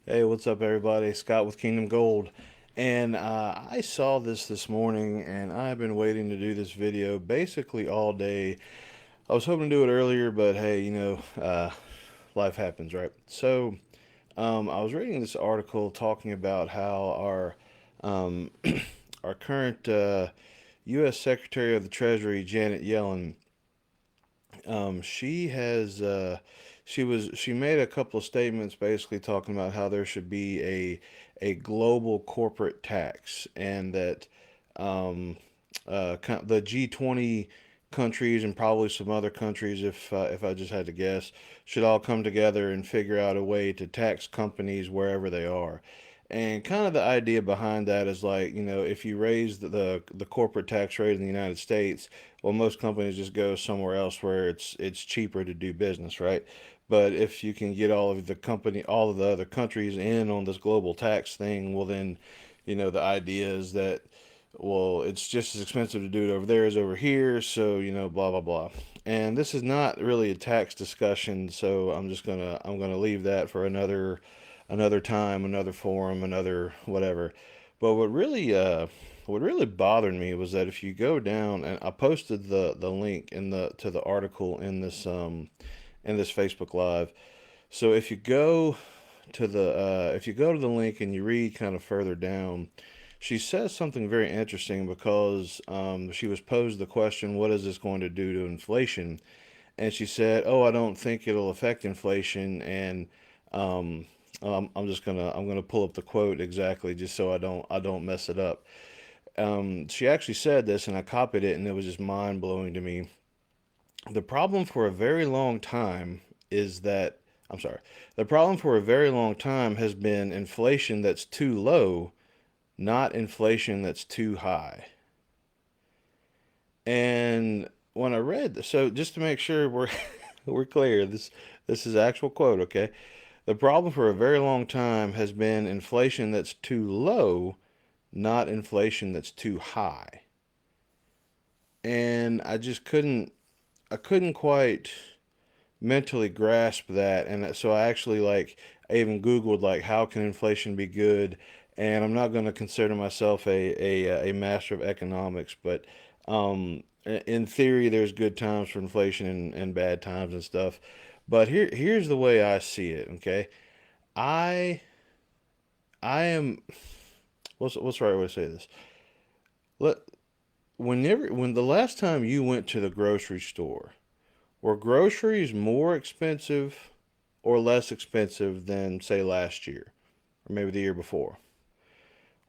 Hey, what's up, everybody? Scott with Kingdom Gold. And I saw this morning, and I've been waiting to do this video basically all day. I was hoping to do it earlier, but hey, life happens, right? So I was reading this article talking about how um, our current U.S. Secretary of the Treasury, Janet Yellen, she has she made a couple of statements basically talking about how there should be a global corporate tax, and that um, the G20 countries and probably some other countries, if I just had to guess, should all come together and figure out a way to tax companies wherever they are. And kind of the idea behind that is like, if you raise the corporate tax rate in the United States, well, most companies just go somewhere else where it's cheaper to do business, right? But if you can get all of the other countries in on this global tax thing, well then, the idea is that, well, it's just as expensive to do it over there as over here, so blah blah blah. And this is not really a tax discussion, so I'm gonna leave that for another time, another forum, another whatever. But what really bothered me was that if you go down, and I posted the link in the to the article in this Facebook Live. So if you go to the link and you read kind of further down, she says something very interesting because she was posed the question, "What is this going to do to inflation?" And she said, "Oh, I don't think it'll affect inflation." And um, I'm gonna pull up the quote exactly just so I don't mess it up. She actually said this, and I copied it, and it was just mind blowing to me. The problem for a very long time is that I'm sorry. The problem for a very long time has been inflation that's too low, not inflation that's too high. And when I read this, so just to make sure we're clear, this is actual quote, okay? The problem for a very long time has been inflation that's too low, not inflation that's too high. And I couldn't quite mentally grasp that, and so I actually I even googled like how can inflation be good. And I'm not going to consider myself a master of economics, but in theory there's good times for inflation and bad times and stuff. But here's the way I see it, okay? I i am, what's the right way to say this? Let When the last time you went to the grocery store, were groceries more expensive or less expensive than, say, last year or maybe the year before?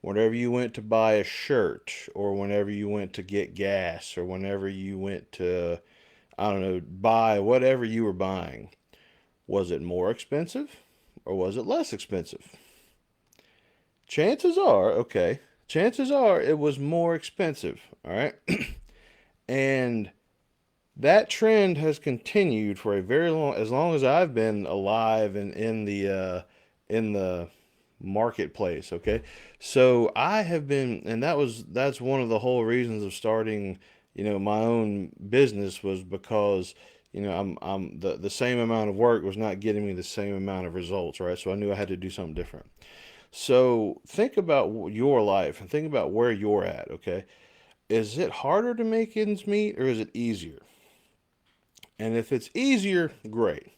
Whenever you went to buy a shirt, or whenever you went to get gas, or whenever you went to, I don't know, buy whatever you were buying, was it more expensive or was it less expensive? Chances are it was more expensive, all right? And that trend has continued for a very as long as I've been alive and in the marketplace. Okay, so I have been, and that's one of the whole reasons of starting, my own business, was because the same amount of work was not getting me the same amount of results, right? So I knew I had to do something different. So think about your life and think about where you're at. Okay, is it harder to make ends meet or is it easier? And if it's easier, great.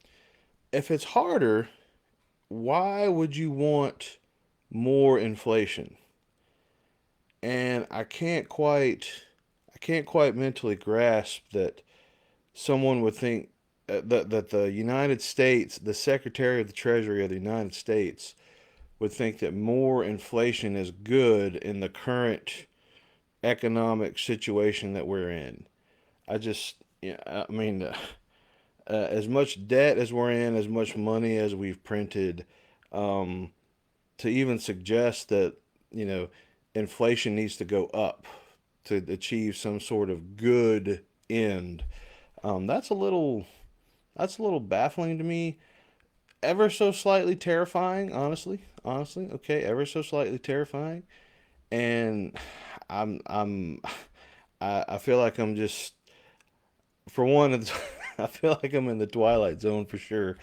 If it's harder, why would you want more inflation? And I can't quite mentally grasp that someone would think that the United States, the Secretary of the Treasury of the United States, would think that more inflation is good in the current economic situation that we're in. I just, yeah, I mean, as much debt as we're in, as much money as we've printed, um, to even suggest that, you know, inflation needs to go up to achieve some sort of good end, that's a little baffling to me. Ever so slightly terrifying, honestly, okay, ever so slightly terrifying. And I'm I feel like I'm just, for one, I feel like I'm in the twilight zone for sure.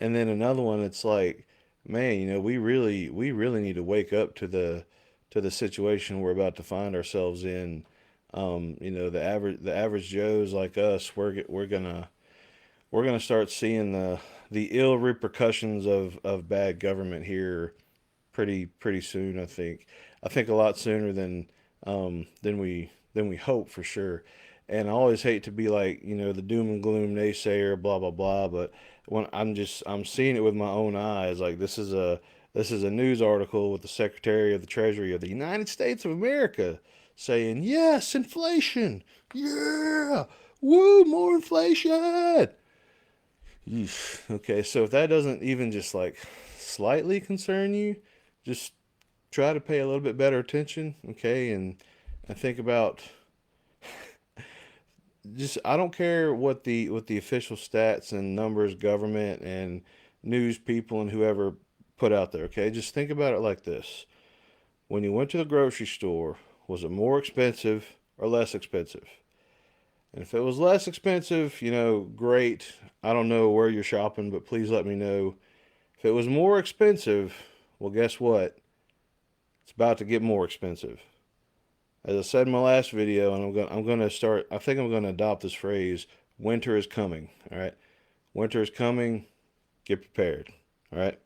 And then another one, it's like, man, we really need to wake up to the situation we're about to find ourselves in. The average Joes like us, we're gonna start seeing the ill repercussions of bad government here pretty soon. I think a lot sooner than we hope for sure. And I always hate to be like the doom and gloom naysayer, blah blah blah. But when I'm seeing it with my own eyes, like this is a news article with the Secretary of the Treasury of the United States of America saying yes, inflation, yeah, woo, more inflation. Yeesh. Okay, so if that doesn't even just like slightly concern you, just try to pay a little bit better attention, okay, and think about just I don't care what the official stats and numbers government and news people and whoever put out there, okay? Just think about it like this. When you went to the grocery store, was it more expensive or less expensive? And if it was less expensive, great. I don't know where you're shopping, but please let me know. If it was more expensive, well, guess what? It's about to get more expensive. As I said in my last video, and I'm gonna start. I think I'm gonna adopt this phrase: "Winter is coming." All right, winter is coming. Get prepared. All right.